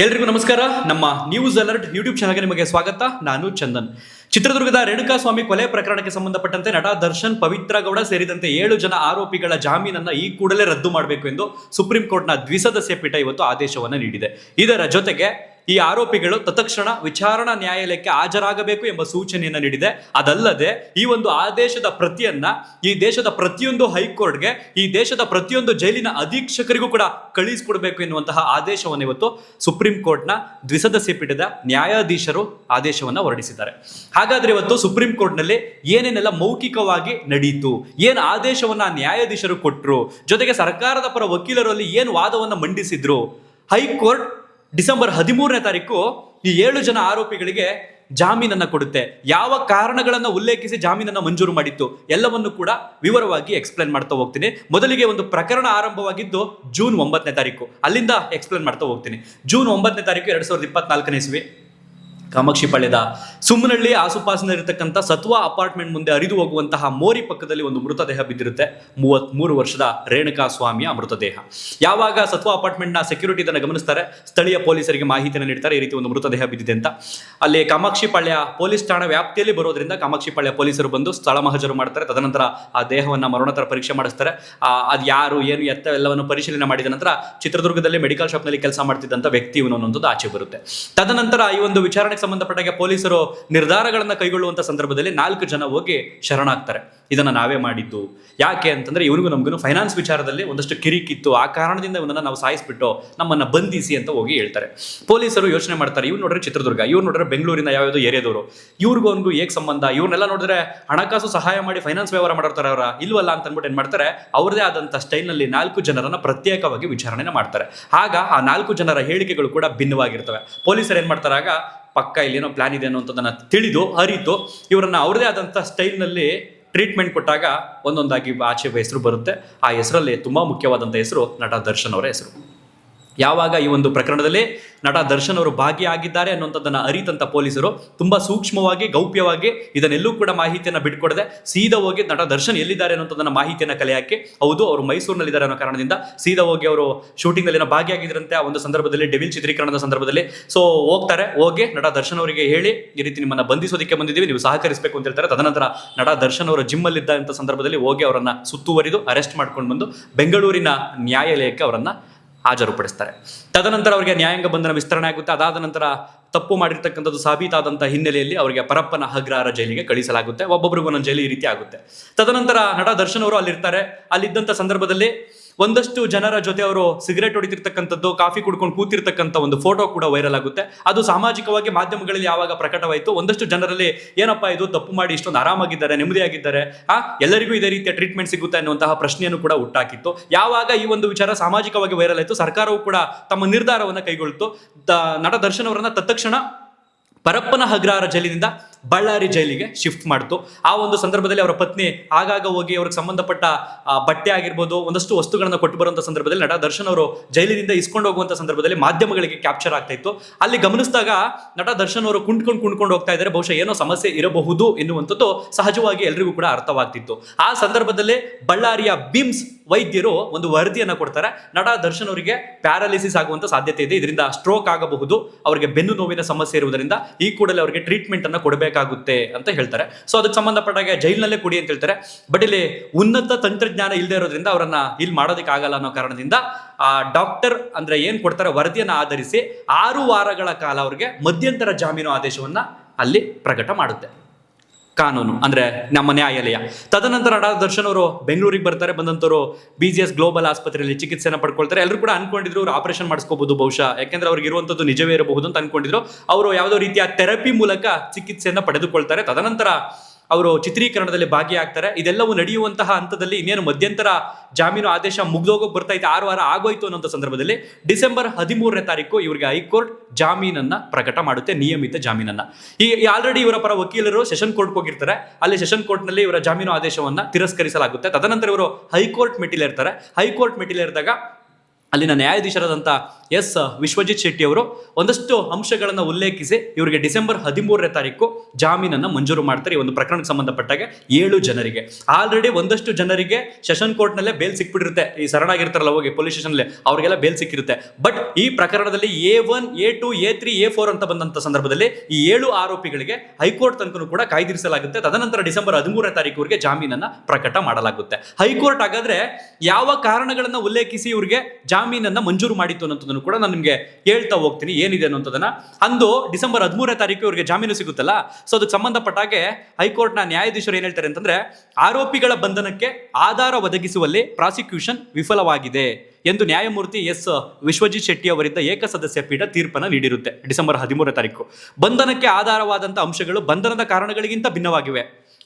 ಎಲ್ರಿಗೂ ನಮಸ್ಕಾರ. ನಮ್ಮ ನ್ಯೂಸ್ ಅಲರ್ಟ್ ಯೂಟ್ಯೂಬ್ ಚಾನಲ್ಗೆ ನಿಮಗೆ ಸ್ವಾಗತ. ನಾನು ಚಂದನ್. ಚಿತ್ರದುರ್ಗದ ರೇಣುಕಾಸ್ವಾಮಿ ಕೊಲೆ ಪ್ರಕರಣಕ್ಕೆ ಸಂಬಂಧಪಟ್ಟಂತೆ ನಟ ದರ್ಶನ್, ಪವಿತ್ರ ಗೌಡ ಸೇರಿದಂತೆ 7 ಜನ ಆರೋಪಿಗಳ ಜಾಮೀನನ್ನ ಈ ಕೂಡಲೇ ರದ್ದು ಮಾಡಬೇಕು ಎಂದು ಸುಪ್ರೀಂ ಕೋರ್ಟ್ನ ದ್ವಿಸದಸ್ಯ ಪೀಠ ಇವತ್ತು ಆದೇಶವನ್ನು ನೀಡಿದೆ. ಇದರ ಜೊತೆಗೆ ಈ ಆರೋಪಿಗಳು ತತ್ಕ್ಷಣ ವಿಚಾರಣಾ ನ್ಯಾಯಾಲಯಕ್ಕೆ ಹಾಜರಾಗಬೇಕು ಎಂಬ ಸೂಚನೆಯನ್ನು ನೀಡಿದೆ. ಅದಲ್ಲದೆ ಈ ಒಂದು ಆದೇಶದ ಪ್ರತಿಯನ್ನ ಈ ದೇಶದ ಪ್ರತಿಯೊಂದು ಹೈಕೋರ್ಟ್ಗೆ, ಈ ದೇಶದ ಪ್ರತಿಯೊಂದು ಜೈಲಿನ ಅಧೀಕ್ಷಕರಿಗೂ ಕೂಡ ಕಳಿಸಿಕೊಡಬೇಕು ಎನ್ನುವಂತಹ ಆದೇಶವನ್ನು ಇವತ್ತು ಸುಪ್ರೀಂ ಕೋರ್ಟ್ನ ದ್ವಿಸದಸ್ಯ ಪೀಠದ ನ್ಯಾಯಾಧೀಶರು ಆದೇಶವನ್ನು ಹೊರಡಿಸಿದ್ದಾರೆ. ಹಾಗಾದ್ರೆ ಇವತ್ತು ಸುಪ್ರೀಂ ಕೋರ್ಟ್ನಲ್ಲಿ ಏನೇನೆಲ್ಲ ಮೌಖಿಕವಾಗಿ ನಡೆಯಿತು, ಏನು ಆದೇಶವನ್ನ ನ್ಯಾಯಾಧೀಶರು ಕೊಟ್ಟರು, ಜೊತೆಗೆ ಸರ್ಕಾರದ ಪರ ವಕೀಲರು ಅಲ್ಲಿ ಏನು ವಾದವನ್ನು ಮಂಡಿಸಿದ್ರು. ಹೈಕೋರ್ಟ್ ಡಿಸೆಂಬರ್ 13ನೇ ತಾರೀಕು ಈ 7 ಜನ ಆರೋಪಿಗಳಿಗೆ ಜಾಮೀನನ್ನ ಕೊಡುತ್ತೆ. ಯಾವ ಕಾರಣಗಳನ್ನು ಉಲ್ಲೇಖಿಸಿ ಜಾಮೀನನ್ನ ಮಂಜೂರು ಮಾಡಿತ್ತು ಎಲ್ಲವನ್ನು ಕೂಡ ವಿವರವಾಗಿ ಎಕ್ಸ್ಪ್ಲೇನ್ ಮಾಡ್ತಾ ಹೋಗ್ತೀನಿ. ಮೊದಲಿಗೆ ಒಂದು ಪ್ರಕರಣ ಆರಂಭವಾಗಿದ್ದು ಜೂನ್ 9ನೇ ತಾರೀಕು, ಅಲ್ಲಿಂದ ಎಕ್ಸ್ಪ್ಲೇನ್ ಮಾಡ್ತಾ ಹೋಗ್ತೀನಿ. ಜೂನ್ 9ನೇ ತಾರೀಕು 2024ನೇ ಇಸ್ವಿ ಕಾಮಾಕ್ಷಿಪಾಳ್ಯದ ಸುಮ್ಮನಹಳ್ಳಿ ಆಸುಪಾಸಿನಲ್ಲಿರತಕ್ಕಂಥ ಸತ್ವಾ ಅಪಾರ್ಟ್ಮೆಂಟ್ ಮುಂದೆ ಹರಿದು ಹೋಗುವಂತಹ ಮೋರಿ ಪಕ್ಕದಲ್ಲಿ ಒಂದು ಮೃತದೇಹ ಬಿದ್ದಿರುತ್ತೆ. 33 ವರ್ಷದ ರೇಣುಕಾಸ್ವಾಮಿಯ ಮೃತದೇಹ. ಯಾವಾಗ ಸತ್ವಾ ಅಪಾರ್ಟ್ಮೆಂಟ್ನ ಸೆಕ್ಯೂರಿಟಿ ಇದನ್ನು ಗಮನಿಸ್ತಾರೆ, ಸ್ಥಳೀಯ ಪೊಲೀಸರಿಗೆ ಮಾಹಿತಿಯನ್ನು ನೀಡ್ತಾರೆ, ಈ ರೀತಿ ಒಂದು ಮೃತದೇಹ ಬಿದ್ದಿದೆ ಅಂತ. ಅಲ್ಲಿ ಕಾಮಾಕ್ಷಿಪಾಳ್ಯ ಪೊಲೀಸ್ ಠಾಣಾ ವ್ಯಾಪ್ತಿಯಲ್ಲಿ ಬರೋದ್ರಿಂದ ಕಾಮಾಕ್ಷಿಪಾಳ್ಯ ಪೊಲೀಸರು ಬಂದು ಸ್ಥಳ ಮಹಜರು ಮಾಡ್ತಾರೆ. ತದನಂತರ ಆ ದೇಹವನ್ನು ಮರಣೋತ್ತರ ಪರೀಕ್ಷೆ ಮಾಡಿಸ್ತಾರೆ. ಅದು ಯಾರು ಏನು ಎತ್ತ ಎಲ್ಲವನ್ನು ಪರಿಶೀಲನೆ ಮಾಡಿದ ನಂತರ ಚಿತ್ರದುರ್ಗದಲ್ಲಿ ಮೆಡಿಕಲ್ ಶಾಪ್ನಲ್ಲಿ ಕೆಲಸ ಮಾಡ್ತಿದ್ದಂಥ ವ್ಯಕ್ತಿ ಇವನು ಅನ್ನೋದು ಆಚೆ ಬರುತ್ತೆ. ತದನಂತರ ಈ ಒಂದು ವಿಚಾರಣೆ ಸಂಬಂಧಪಟ್ಟಾಗ ಪೊಲೀಸರು ನಿರ್ಧಾರಗಳನ್ನು ಕೈಗೊಳ್ಳುವಂತ ಸಂದರ್ಭದಲ್ಲಿ 4 ಜನ ಹೋಗಿ ಶರಣಾಗ್ತಾರೆ. ಇದನ್ನ ನಾವೇ ಮಾಡಿದ್ದು. ಯಾಕೆ ಅಂತಂದ್ರೆ ಇವ್ರಿಗೂ ನಮಗೂ ಫೈನಾನ್ಸ್ ವಿಚಾರದಲ್ಲಿ ಒಂದಷ್ಟು ಕಿರಿಕಿತ್ತು, ಆ ಕಾರಣದಿಂದ ಇವನನ್ನ ನಾವು ಸಾಯಿಸ್ಬಿಟ್ಟು ನಮ್ಮನ್ನ ಬಂಧಿಸಿ ಅಂತ ಹೋಗಿ ಹೇಳ್ತಾರೆ. ಪೊಲೀಸರು ಯೋಚನೆ ಮಾಡ್ತಾರೆ, ಇವ್ರು ನೋಡ್ರೆ ಚಿತ್ರದುರ್ಗ, ಇವ್ರು ನೋಡ್ರೆ ಬೆಂಗಳೂರಿನ ಯಾವ್ಯಾವ್ದು ಏರಿಯಾದವರು, ಇವ್ರಿಗೂ ಅವನಿಗೂ ಹೇಗೆ ಸಂಬಂಧ, ಇವ್ರನ್ನೆಲ್ಲ ನೋಡಿದ್ರೆ ಹಣಕಾಸು ಸಹಾಯ ಮಾಡಿ ಫೈನಾನ್ಸ್ ವ್ಯವಹಾರ ಮಾಡಿರ್ತಾರೆ ಅವರ ಇಲ್ವಲ್ಲ ಅಂತ ಅಂದ್ಬಿಟ್ಟು ಏನ್ ಮಾಡ್ತಾರೆ, ಅವ್ರದೇ ಆದಂತ ಸ್ಟೈಲ್ನಲ್ಲಿ 4 ಜನರನ್ನ ಪ್ರತ್ಯೇಕವಾಗಿ ವಿಚಾರಣೆ ಮಾಡ್ತಾರೆ. ಆಗ ಆ 4 ಜನರ ಹೇಳಿಕೆಗಳು ಕೂಡ ಭಿನ್ನವಾಗಿರ್ತವೆ. ಪೊಲೀಸರು ಏನ್ ಮಾಡ್ತಾರೆ, ಆಗ ಪಕ್ಕ ಇಲ್ಲೇನೋ ಪ್ಲಾನ್ ಇದೆ ಅನ್ನೋದನ್ನ ತಿಳಿದು ಅರಿತು ಇವರನ್ನ ಅವ್ರದೇ ಆದಂಥ ಸ್ಟೈಲ್ನಲ್ಲಿ ಟ್ರೀಟ್ಮೆಂಟ್ ಕೊಟ್ಟಾಗ ಒಂದೊಂದಾಗಿ ಆಚೆ ಹೆಸರು ಬರುತ್ತೆ. ಆ ಹೆಸರಲ್ಲಿ ತುಂಬಾ ಮುಖ್ಯವಾದಂಥ ಹೆಸರು ನಟ ದರ್ಶನ್ ಅವರ ಹೆಸರು. ಯಾವಾಗ ಈ ಒಂದು ಪ್ರಕರಣದಲ್ಲಿ ನಟ ದರ್ಶನ್ ಅವರು ಭಾಗಿಯಾಗಿದ್ದಾರೆ ಅನ್ನುವಂಥದ್ದನ್ನು ಅರಿತಂತ ಪೊಲೀಸರು ತುಂಬಾ ಸೂಕ್ಷ್ಮವಾಗಿ, ಗೌಪ್ಯವಾಗಿ ಇದನ್ನೆಲ್ಲೂ ಕೂಡ ಮಾಹಿತಿಯನ್ನು ಬಿಟ್ಕೊಡದೆ ಸೀದಾ ಹೋಗಿ ನಟ ದರ್ಶನ್ ಎಲ್ಲಿದ್ದಾರೆ ಅನ್ನೋದನ್ನ ಮಾಹಿತಿಯನ್ನು ಕಲೆ ಹಾಕಿ, ಹೌದು ಅವರು ಮೈಸೂರಿನಲ್ಲಿದ್ದಾರೆ ಅನ್ನೋ ಕಾರಣದಿಂದ ಸೀದಾ ಹೋಗಿ ಅವರು ಶೂಟಿಂಗ್ ನಲ್ಲಿ ಭಾಗಿಯಾಗಿದ್ರಂತೆ. ಆ ಒಂದು ಸಂದರ್ಭದಲ್ಲಿ ಡೆವಿಲ್ ಚಿತ್ರೀಕರಣದ ಸಂದರ್ಭದಲ್ಲಿ ಹೋಗಿ ನಟ ದರ್ಶನ್ ಅವರಿಗೆ ಹೇಳಿ, ಈ ರೀತಿ ನಿಮ್ಮನ್ನ ಬಂಧಿಸೋದಕ್ಕೆ ಬಂದಿದ್ದೀವಿ, ನೀವು ಸಹಕರಿಸಬೇಕು ಅಂತ ಹೇಳ್ತಾರೆ. ತದನಂತರ ನಟ ದರ್ಶನ್ ಅವರು ಜಿಮ್ ಅಲ್ಲಿ ಇದ್ದಂಥ ಸಂದರ್ಭದಲ್ಲಿ ಹೋಗಿ ಅವರನ್ನ ಸುತ್ತುವರಿದು ಅರೆಸ್ಟ್ ಮಾಡ್ಕೊಂಡು ಬಂದು ಬೆಂಗಳೂರಿನ ನ್ಯಾಯಾಲಯಕ್ಕೆ ಅವರನ್ನ ಹಾಜರುಪಡಿಸ್ತಾರೆ. ತದನಂತರ ಅವರಿಗೆ ನ್ಯಾಯಾಂಗ ಬಂಧನ ವಿಸ್ತರಣೆ ಆಗುತ್ತೆ. ಅದಾದ ನಂತರ ತಪ್ಪು ಮಾಡಿರ್ತಕ್ಕಂಥದ್ದು ಸಾಬೀತಾದಂಥ ಹಿನ್ನೆಲೆಯಲ್ಲಿ ಅವರಿಗೆ ಪರಪ್ಪನ ಅಗ್ರಹಾರ ಜೈಲಿಗೆ ಕಳಿಸಲಾಗುತ್ತೆ. ಒಬ್ಬೊಬ್ಬರಿಗೂ ಒಂದೊಂದು ಜೈಲು ಈ ರೀತಿ ಆಗುತ್ತೆ. ತದನಂತರ ನಟ ದರ್ಶನ್ ಅವರು ಅಲ್ಲಿರ್ತಾರೆ. ಅಲ್ಲಿದ್ದಂಥ ಸಂದರ್ಭದಲ್ಲಿ ಒಂದಷ್ಟು ಜನರ ಜೊತೆ ಅವರು ಸಿಗರೇಟ್ ಹೊಡಿತಿರ್ತಕ್ಕಂಥದ್ದು, ಕಾಫಿ ಕುಡ್ಕೊಂಡು ಕೂತಿರ್ತಕ್ಕಂಥ ಒಂದು ಫೋಟೋ ಕೂಡ ವೈರಲ್ ಆಗುತ್ತೆ. ಅದು ಸಾಮಾಜಿಕವಾಗಿ ಮಾಧ್ಯಮಗಳಲ್ಲಿ ಯಾವಾಗ ಪ್ರಕಟವಾಯಿತು, ಒಂದಷ್ಟು ಜನರಲ್ಲಿ ಏನಪ್ಪಾ ಇದು ತಪ್ಪು ಮಾಡಿ ಇಷ್ಟೊಂದು ಆರಾಮಾಗಿದ್ದಾರೆ, ನೆಮ್ಮದಿಯಾಗಿದ್ದಾರೆ, ಎಲ್ಲರಿಗೂ ಇದೇ ರೀತಿಯ ಟ್ರೀಟ್ಮೆಂಟ್ ಸಿಗುತ್ತೆ ಅನ್ನುವಂತಹ ಪ್ರಶ್ನೆಯನ್ನು ಕೂಡ ಹುಟ್ಟಾಕಿತ್ತು. ಯಾವಾಗ ಈ ಒಂದು ವಿಚಾರ ಸಾಮಾಜಿಕವಾಗಿ ವೈರಲ್ ಆಯಿತು, ಸರ್ಕಾರವು ಕೂಡ ತಮ್ಮ ನಿರ್ಧಾರವನ್ನು ಕೈಗೊಳ್ಳಿತು. ನಟ ದರ್ಶನ್ ಅವರನ್ನ ತತ್ಕ್ಷಣ ಪರಪ್ಪನ ಅಗ್ರಹಾರ ಜೈಲಿನಿಂದ ಬಳ್ಳಾರಿ ಜೈಲಿಗೆ ಶಿಫ್ಟ್ ಮಾಡ್ತು. ಆ ಒಂದು ಸಂದರ್ಭದಲ್ಲಿ ಅವರ ಪತ್ನಿ ಆಗಾಗ ಹೋಗಿ ಅವ್ರಿಗೆ ಸಂಬಂಧಪಟ್ಟ ಬಟ್ಟೆ ಆಗಿರ್ಬೋದು, ಒಂದಷ್ಟು ವಸ್ತುಗಳನ್ನು ಕೊಟ್ಟು ಬರುವಂಥ ಸಂದರ್ಭದಲ್ಲಿ ನಟ ದರ್ಶನ್ ಅವರು ಜೈಲಿನಿಂದ ಇಸ್ಕೊಂಡು ಹೋಗುವಂಥ ಸಂದರ್ಭದಲ್ಲಿ ಮಾಧ್ಯಮಗಳಿಗೆ ಕ್ಯಾಪ್ಚರ್ ಆಗ್ತಾ ಇತ್ತು. ಅಲ್ಲಿ ಗಮನಿಸಿದಾಗ ನಟ ದರ್ಶನ್ ಅವರು ಕುಂಡ್ಕೊಂಡು ಹೋಗ್ತಾ ಇದ್ದಾರೆ, ಬಹುಶಃ ಏನೋ ಸಮಸ್ಯೆ ಇರಬಹುದು ಎನ್ನುವಂಥದ್ದು ಸಹಜವಾಗಿ ಎಲ್ರಿಗೂ ಕೂಡ ಅರ್ಥವಾಗ್ತಿತ್ತು. ಆ ಸಂದರ್ಭದಲ್ಲಿ ಬಳ್ಳಾರಿಯ ಬಿಮ್ಸ್ ವೈದ್ಯರು ಒಂದು ವರದಿಯನ್ನು ಕೊಡ್ತಾರೆ. ನಟ ದರ್ಶನ್ ಅವರಿಗೆ ಪ್ಯಾರಾಲಿಸಿಸ್ ಆಗುವಂತ ಸಾಧ್ಯತೆ ಇದೆ, ಇದರಿಂದ ಸ್ಟ್ರೋಕ್ ಆಗಬಹುದು, ಅವರಿಗೆ ಬೆನ್ನು ನೋವಿನ ಸಮಸ್ಯೆ ಇರುವುದರಿಂದ ಈ ಕೂಡಲೇ ಅವರಿಗೆ ಟ್ರೀಟ್ಮೆಂಟ್ ಅನ್ನು ಕೊಡಬೇಕಾಗುತ್ತೆ ಅಂತ ಹೇಳ್ತಾರೆ. ಸೊ ಅದಕ್ಕೆ ಸಂಬಂಧಪಟ್ಟಾಗ ಜೈಲಿನಲ್ಲೇ ಕೊಡಿ ಅಂತ ಹೇಳ್ತಾರೆ. ಬಟ್ ಇಲ್ಲಿ ಉನ್ನತ ತಂತ್ರಜ್ಞಾನ ಇಲ್ಲದೆ ಇರೋದ್ರಿಂದ ಅವರನ್ನ ಇಲ್ಲಿ ಮಾಡೋದಕ್ಕೆ ಆಗಲ್ಲ ಅನ್ನೋ ಕಾರಣದಿಂದ ಆ ಡಾಕ್ಟರ್ ಅಂದ್ರೆ ಏನ್ ಕೊಡ್ತಾರೆ ವರದಿಯನ್ನು ಆಧರಿಸಿ 6 ವಾರಗಳ ಕಾಲ ಅವರಿಗೆ ಮಧ್ಯಂತರ ಜಾಮೀನು ಆದೇಶವನ್ನ ಅಲ್ಲಿ ಪ್ರಕಟ ಮಾಡುತ್ತೆ ಕಾನೂನು, ಅಂದ್ರೆ ನಮ್ಮ ನ್ಯಾಯಾಲಯ. ತದನಂತರ ನಟ ದರ್ಶನ್ ಅವರು ಬೆಂಗಳೂರಿಗೆ ಬರ್ತಾರೆ. ಬಂದಂತವರು BGS ಗ್ಲೋಬಲ್ ಆಸ್ಪತ್ರೆಯಲ್ಲಿ ಚಿಕಿತ್ಸೆಯನ್ನು ಪಡ್ಕೊಳ್ತಾರೆ. ಎಲ್ಲರೂ ಕೂಡ ಅನ್ಕೊಂಡಿದ್ರು ಅವರು ಆಪರೇಷನ್ ಮಾಡಿಸ್ಕೋಬಹುದು ಬಹುಶಃ, ಯಾಕೆಂದ್ರೆ ಅವ್ರಿಗೆ ಇರುವಂತದ್ದು ನಿಜವೇ ಇರಬಹುದು ಅಂತ ಅನ್ಕೊಂಡಿದ್ರು. ಅವರು ಯಾವುದೋ ರೀತಿಯ ಥೆರಪಿ ಮೂಲಕ ಚಿಕಿತ್ಸೆಯನ್ನು ಪಡೆದುಕೊಳ್ತಾರೆ. ತದನಂತರ ಅವರು ಚಿತ್ರೀಕರಣದಲ್ಲಿ ಭಾಗಿಯಾಗ್ತಾರೆ. ಇದೆಲ್ಲವೂ ನಡೆಯುವಂತಹ ಹಂತದಲ್ಲಿ ಇನ್ನೇನು ಮಧ್ಯಂತರ ಜಾಮೀನು ಆದೇಶ ಮುಗ್ದೋಗೋಕೆ ಬರ್ತೈತೆ, 6 ವಾರ ಆಗೋಯ್ತು ಅನ್ನೋ ಸಂದರ್ಭದಲ್ಲಿ ಡಿಸೆಂಬರ್ 13ನೇ ತಾರೀಕು ಇವರಿಗೆ ಹೈಕೋರ್ಟ್ ಜಾಮೀನನ್ನ ಪ್ರಕಟ ಮಾಡುತ್ತೆ, ನಿಯಮಿತ ಜಾಮೀನನ್ನ. ಈ ಆಲ್ರೆಡಿ ಇವರ ಪರ ವಕೀಲರು ಸೆಷನ್ ಕೋರ್ಟ್ಗೆ ಹೋಗಿರ್ತಾರೆ. ಅಲ್ಲಿ ಸೆಷನ್ ಕೋರ್ಟ್ನಲ್ಲಿ ಇವರ ಜಾಮೀನು ಆದೇಶವನ್ನ ತಿರಸ್ಕರಿಸಲಾಗುತ್ತೆ. ತದನಂತರ ಇವರು ಹೈಕೋರ್ಟ್ ಮೆಟ್ಟಿಲೇರ್ತಾರೆ. ಹೈಕೋರ್ಟ್ ಮೆಟ್ಟಿಲೇರಿದಾಗ ಅಲ್ಲಿನ ನ್ಯಾಯಾಧೀಶರಾದಂಥ ಎಸ್ ವಿಶ್ವಜಿತ್ ಶೆಟ್ಟಿ ಅವರು ಒಂದಷ್ಟು ಅಂಶಗಳನ್ನು ಉಲ್ಲೇಖಿಸಿ ಇವರಿಗೆ ಡಿಸೆಂಬರ್ 13ನೇ ತಾರೀಕು ಜಾಮೀನನ್ನು ಮಂಜೂರು ಮಾಡ್ತಾರೆ. ಈ ಒಂದು ಪ್ರಕರಣಕ್ಕೆ ಸಂಬಂಧಪಟ್ಟಾಗೆ 7 ಜನರಿಗೆ. ಆಲ್ರೆಡಿ ಒಂದಷ್ಟು ಜನರಿಗೆ ಸೆಷನ್ ಕೋರ್ಟ್ನಲ್ಲೇ ಬೇಲ್ ಸಿಕ್ಬಿಟ್ಟಿರುತ್ತೆ. ಈ ಶರಣಾಗಿರ್ತಾರಲ್ಲ ಹೋಗಿ ಪೊಲೀಸ್ ಸ್ಟೇಷನ್ಲೆ ಅವ್ರಿಗೆಲ್ಲ ಬೇಲ್ ಸಿಕ್ಕಿರುತ್ತೆ. ಬಟ್ ಈ ಪ್ರಕರಣದಲ್ಲಿ A1, A2, A3, A4 ಅಂತ ಬಂದಂಥ ಸಂದರ್ಭದಲ್ಲಿ ಈ 7 ಆರೋಪಿಗಳಿಗೆ ಹೈಕೋರ್ಟ್ ತನಕ ಕೂಡ ಕಾಯ್ದಿರಿಸಲಾಗುತ್ತೆ. ತದನಂತರ ಡಿಸೆಂಬರ್ 13ನೇ ತಾರೀಕುವರೆಗೆ ಜಾಮೀನನ್ನು ಪ್ರಕಟ ಮಾಡಲಾಗುತ್ತೆ. ಹೈಕೋರ್ಟ್ ಹಾಗಾದ್ರೆ ಯಾವ ಕಾರಣಗಳನ್ನು ಉಲ್ಲೇಖಿಸಿ ಇವರಿಗೆ ಜಾಮೀನನ್ನು ಮಂಜೂರು ಮಾಡಿತ್ತು ಅನ್ನೋದನ್ನು ಕೂಡ ನಾನು ನಿಮಗೆ ಹೇಳ್ತಾ ಹೋಗ್ತೀನಿ ಏನಿದೆ ಅನ್ನೋದನ್ನ. ಅಂದು ಡಿಸೆಂಬರ್ 13ನೇ ತಾರೀಕು ಇವರಿಗೆ ಜಾಮೀನು ಸಿಗುತ್ತಲ್ಲ, ಸೊ ಅದಕ್ಕೆ ಸಂಬಂಧಪಟ್ಟಾಗೆ ಹೈಕೋರ್ಟ್ನ ನ್ಯಾಯಾಧೀಶರು ಏನ್ ಹೇಳ್ತಾರೆ ಅಂತಂದ್ರೆ, ಆರೋಪಿಗಳ ಬಂಧನಕ್ಕೆ ಆಧಾರ ಒದಗಿಸುವಲ್ಲಿ ಪ್ರಾಸಿಕ್ಯೂಷನ್ ವಿಫಲವಾಗಿದೆ ಎಂದು ನ್ಯಾಯಮೂರ್ತಿ ಎಸ್ ವಿಶ್ವಜಿತ್ ಶೆಟ್ಟಿ ಅವರಿಂದ ಏಕಸದಸ್ಯ ಪೀಠ ತೀರ್ಪನ್ನು ನೀಡಿರುತ್ತೆ ಡಿಸೆಂಬರ್ 13ನೇ ತಾರೀಕು. ಬಂಧನಕ್ಕೆ ಆಧಾರವಾದಂಥ ಅಂಶಗಳು ಬಂಧನದ ಕಾರಣಗಳಿಗಿಂತ ಭಿನ್ನವಾಗಿವೆ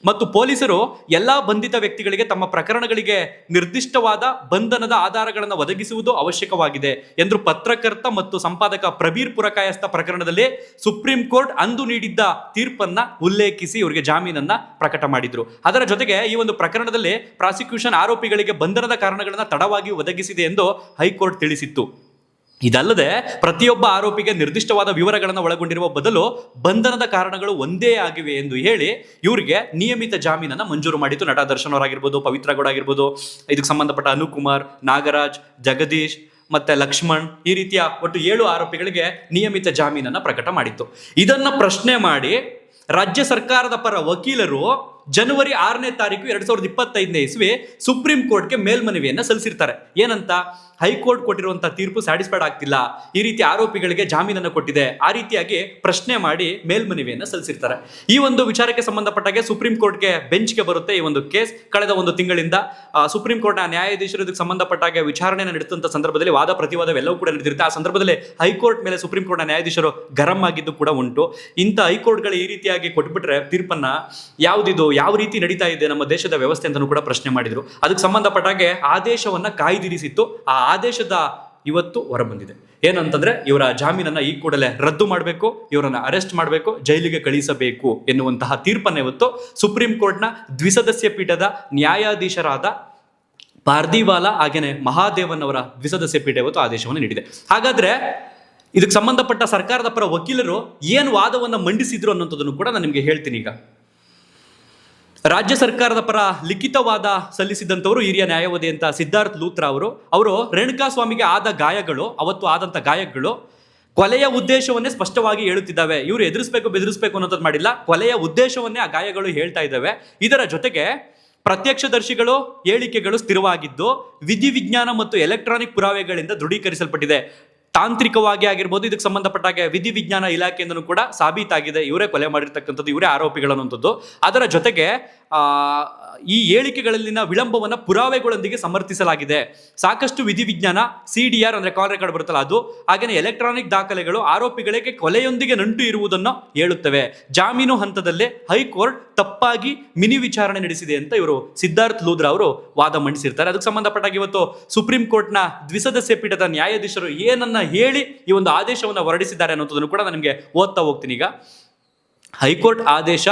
ಮತ್ತು ಪೊಲೀಸರು ಎಲ್ಲಾ ಬಂಧಿತ ವ್ಯಕ್ತಿಗಳಿಗೆ ತಮ್ಮ ಪ್ರಕರಣಗಳಿಗೆ ನಿರ್ದಿಷ್ಟವಾದ ಬಂಧನದ ಆಧಾರಗಳನ್ನು ಒದಗಿಸುವುದು ಅವಶ್ಯಕವಾಗಿದೆ ಎಂದು ಪತ್ರಕರ್ತ ಮತ್ತು ಸಂಪಾದಕ ಪ್ರಬೀರ್ ಪುರಕಾಯಸ್ಥ ಪ್ರಕರಣದಲ್ಲಿ ಸುಪ್ರೀಂ ಕೋರ್ಟ್ ಅಂದು ನೀಡಿದ್ದ ತೀರ್ಪನ್ನ ಉಲ್ಲೇಖಿಸಿ ಇವರಿಗೆ ಜಾಮೀನನ್ನ ಪ್ರಕಟ ಮಾಡಿದ್ರು. ಅದರ ಜೊತೆಗೆ ಈ ಒಂದು ಪ್ರಕರಣದಲ್ಲಿ ಪ್ರಾಸಿಕ್ಯೂಷನ್ ಆರೋಪಿಗಳಿಗೆ ಬಂಧನದ ಕಾರಣಗಳನ್ನು ತಡವಾಗಿ ಒದಗಿಸಿದೆ ಎಂದು ಹೈಕೋರ್ಟ್ ತಿಳಿಸಿತ್ತು. ಇದಲ್ಲದೆ ಪ್ರತಿಯೊಬ್ಬ ಆರೋಪಿಗೆ ನಿರ್ದಿಷ್ಟವಾದ ವಿವರಗಳನ್ನು ಒಳಗೊಂಡಿರುವ ಬದಲು ಬಂಧನದ ಕಾರಣಗಳು ಒಂದೇ ಆಗಿವೆ ಎಂದು ಹೇಳಿ ಇವರಿಗೆ ನಿಯಮಿತ ಜಾಮೀನನ್ನು ಮಂಜೂರು ಮಾಡಿತ್ತು. ನಟ ದರ್ಶನ್ ಅವರಾಗಿರ್ಬೋದು, ಪವಿತ್ರ ಗೌಡ ಆಗಿರ್ಬೋದು, ಇದಕ್ಕೆ ಸಂಬಂಧಪಟ್ಟ ಅನುಕುಮಾರ್, ನಾಗರಾಜ್, ಜಗದೀಶ್ ಮತ್ತೆ ಲಕ್ಷ್ಮಣ್, ಈ ರೀತಿಯ ಒಟ್ಟು 7 ಆರೋಪಿಗಳಿಗೆ ನಿಯಮಿತ ಜಾಮೀನನ್ನು ಪ್ರಕಟ ಮಾಡಿತ್ತು. ಇದನ್ನ ಪ್ರಶ್ನೆ ಮಾಡಿ ರಾಜ್ಯ ಸರ್ಕಾರದ ಪರ ವಕೀಲರು ಜನವರಿ 6ನೇ ತಾರೀಕು 2025ನೇ ಇಸ್ವಿ ಸುಪ್ರೀಂ ಕೋರ್ಟ್ಗೆ ಮೇಲ್ಮನವಿಯನ್ನು ಸಲ್ಲಿಸಿರ್ತಾರೆ. ಏನಂತ, ಹೈಕೋರ್ಟ್ ಕೊಟ್ಟಿರುವಂತಹ ತೀರ್ಪು ಸ್ಯಾಟಿಸ್ಫೈಡ್ ಆಗ್ತಿಲ್ಲ, ಈ ರೀತಿ ಆರೋಪಿಗಳಿಗೆ ಜಾಮೀನನ್ನು ಕೊಟ್ಟಿದೆ, ಆ ರೀತಿಯಾಗಿ ಪ್ರಶ್ನೆ ಮಾಡಿ ಮೇಲ್ಮನವಿಯನ್ನು ಸಲ್ಲಿಸಿರ್ತಾರೆ. ಈ ಒಂದು ವಿಚಾರಕ್ಕೆ ಸಂಬಂಧಪಟ್ಟಾಗೆ ಸುಪ್ರೀಂ ಕೋರ್ಟ್ಗೆ ಬೆಂಚ್ಗೆ ಬರುತ್ತೆ ಈ ಒಂದು ಕೇಸ್. ಕಳೆದ ಒಂದು ತಿಂಗಳಿಂದ ಸುಪ್ರೀಂ ಕೋರ್ಟ್ನ ನ್ಯಾಯಾಧೀಶರು ಇದಕ್ಕೆ ಸಂಬಂಧಪಟ್ಟಾಗೆ ವಿಚಾರಣೆಯನ್ನು ನಡೆದಂಥ ಸಂದರ್ಭದಲ್ಲಿ ವಾದ ಪ್ರತಿವಾದವೆಲ್ಲವೂ ಕೂಡ ನಡೆದಿರುತ್ತೆ. ಆ ಸಂದರ್ಭದಲ್ಲಿ ಹೈಕೋರ್ಟ್ ಮೇಲೆ ಸುಪ್ರೀಂ ಕೋರ್ಟ್ನ ನ್ಯಾಯಾಧೀಶರು ಗರಂ ಆಗಿದ್ದು ಕೂಡ ಉಂಟು. ಇಂಥ ಹೈಕೋರ್ಟ್ಗಳು ಈ ರೀತಿಯಾಗಿ ಕೊಟ್ಬಿಟ್ರೆ ತೀರ್ಪನ್ನ ಯಾವುದಿದು, ಯಾವ ರೀತಿ ನಡೀತಾ ಇದೆ ನಮ್ಮ ದೇಶದ ವ್ಯವಸ್ಥೆ ಅಂತಲೂ ಕೂಡ ಪ್ರಶ್ನೆ ಮಾಡಿದ್ರು. ಅದಕ್ಕೆ ಸಂಬಂಧಪಟ್ಟಾಗೆ ಆದೇಶವನ್ನ ಕಾಯ್ದಿರಿಸಿತ್ತು. ಆ ಆದೇಶದ ಇವತ್ತು ಹೊರಬಂದಿದೆ. ಏನಂತಂದ್ರೆ, ಇವರ ಜಾಮೀನನ್ನ ಈ ಕೂಡಲೇ ರದ್ದು ಮಾಡಬೇಕು, ಇವರನ್ನ ಅರೆಸ್ಟ್ ಮಾಡಬೇಕು, ಜೈಲಿಗೆ ಕಳಿಸಬೇಕು ಎನ್ನುವಂತಹ ತೀರ್ಪನ್ನ ಇವತ್ತು ಸುಪ್ರೀಂ ಕೋರ್ಟ್ನ ದ್ವಿಸದಸ್ಯ ಪೀಠದ ನ್ಯಾಯಾಧೀಶರಾದ ಪಾರ್ದಿವಾಲಾ ಹಾಗೇನೆ ಮಹಾದೇವನ್ ಅವರ ದ್ವಿಸದಸ್ಯ ಪೀಠ ಇವತ್ತು ಆದೇಶವನ್ನು ನೀಡಿದೆ. ಹಾಗಾದ್ರೆ ಇದಕ್ಕೆ ಸಂಬಂಧಪಟ್ಟ ಸರ್ಕಾರದ ಪರ ವಕೀಲರು ಏನು ವಾದವನ್ನು ಮಂಡಿಸಿದ್ರು ಅನ್ನೋಂಥದ್ದನ್ನು ಕೂಡ ನಾನು ನಿಮಗೆ ಹೇಳ್ತೀನಿ. ಈಗ ರಾಜ್ಯ ಸರ್ಕಾರದ ಪರ ಲಿಖಿತವಾದ ಸಲ್ಲಿಸಿದಂಥವರು ಹಿರಿಯ ನ್ಯಾಯವಾದಿ ಅಂತ ಸಿದ್ಧಾರ್ಥ್ ಲೂಥ್ರಾ ಅವರು ರೇಣುಕಾಸ್ವಾಮಿಗೆ ಆದ ಗಾಯಗಳು, ಅವತ್ತು ಆದಂಥ ಗಾಯಗಳು ಕೊಲೆಯ ಉದ್ದೇಶವನ್ನೇ ಸ್ಪಷ್ಟವಾಗಿ ಹೇಳುತ್ತಿದ್ದಾವೆ. ಇವರು ಎದುರಿಸಬೇಕು ಬೆದರಿಸಬೇಕು ಅನ್ನೋದು ಮಾಡಿಲ್ಲ, ಕೊಲೆಯ ಉದ್ದೇಶವನ್ನೇ ಆ ಗಾಯಗಳು ಹೇಳ್ತಾ ಇದ್ದಾವೆ. ಇದರ ಜೊತೆಗೆ ಪ್ರತ್ಯಕ್ಷದರ್ಶಿಗಳು ಹೇಳಿಕೆಗಳು ಸ್ಥಿರವಾಗಿದ್ದು ವಿಧಿವಿಜ್ಞಾನ ಮತ್ತು ಎಲೆಕ್ಟ್ರಾನಿಕ್ ಪುರಾವೆಗಳಿಂದ ದೃಢೀಕರಿಸಲ್ಪಟ್ಟಿದೆ. ತಾಂತ್ರಿಕವಾಗಿ ಆಗಿರ್ಬೋದು, ಇದಕ್ಕೆ ಸಂಬಂಧಪಟ್ಟಾಗ ವಿಧಿವಿಜ್ಞಾನ ಇಲಾಖೆಯಿಂದನೂ ಕೂಡ ಸಾಬೀತಾಗಿದೆ ಇವರೇ ಕೊಲೆ ಮಾಡಿರ್ತಕ್ಕಂಥದ್ದು, ಇವರೇ ಆರೋಪಿಗಳು ಅನ್ನುವಂಥದ್ದು. ಅದರ ಜೊತೆಗೆ ಈ ಹೇಳಿಕೆಗಳಲ್ಲಿನ ವಿಳಂಬವನ್ನು ಪುರಾವೆಗಳೊಂದಿಗೆ ಸಮರ್ಥಿಸಲಾಗಿದೆ. ಸಾಕಷ್ಟು ವಿಧಿವಿಜ್ಞಾನ, CDR ಅಂದ್ರೆ ಕಾಲ್ ರೆಕಾರ್ಡ್ ಬರುತ್ತಲ್ಲ ಅದು, ಹಾಗೆಯೇ ಎಲೆಕ್ಟ್ರಾನಿಕ್ ದಾಖಲೆಗಳು ಆರೋಪಿಗಳಿಗೆ ಕೊಲೆಯೊಂದಿಗೆ ನಂಟು ಇರುವುದನ್ನು ಹೇಳುತ್ತವೆ. ಜಾಮೀನು ಹಂತದಲ್ಲೇ ಹೈಕೋರ್ಟ್ ತಪ್ಪಾಗಿ ಮಿನಿ ವಿಚಾರಣೆ ನಡೆಸಿದೆ ಅಂತ ಇವರು ಸಿದ್ಧಾರ್ಥ್ ಲೂಥ್ರಾ ಅವರು ವಾದ ಮಂಡಿಸಿರ್ತಾರೆ. ಅದಕ್ಕೆ ಸಂಬಂಧಪಟ್ಟಾಗ ಇವತ್ತು ಸುಪ್ರೀಂ ಕೋರ್ಟ್ನ ದ್ವಿಸದಸ್ಯ ಪೀಠದ ನ್ಯಾಯಾಧೀಶರು ಏನನ್ನ ಹೇಳಿ ಈ ಒಂದು ಆದೇಶವನ್ನು ಹೊರಡಿಸಿದ್ದಾರೆ ಅನ್ನೋದನ್ನು ಕೂಡ ನಾನು ನಿಮಗೆ ಓದ್ತಾ ಹೋಗ್ತೀನಿ. ಈಗ ಹೈಕೋರ್ಟ್ ಆದೇಶ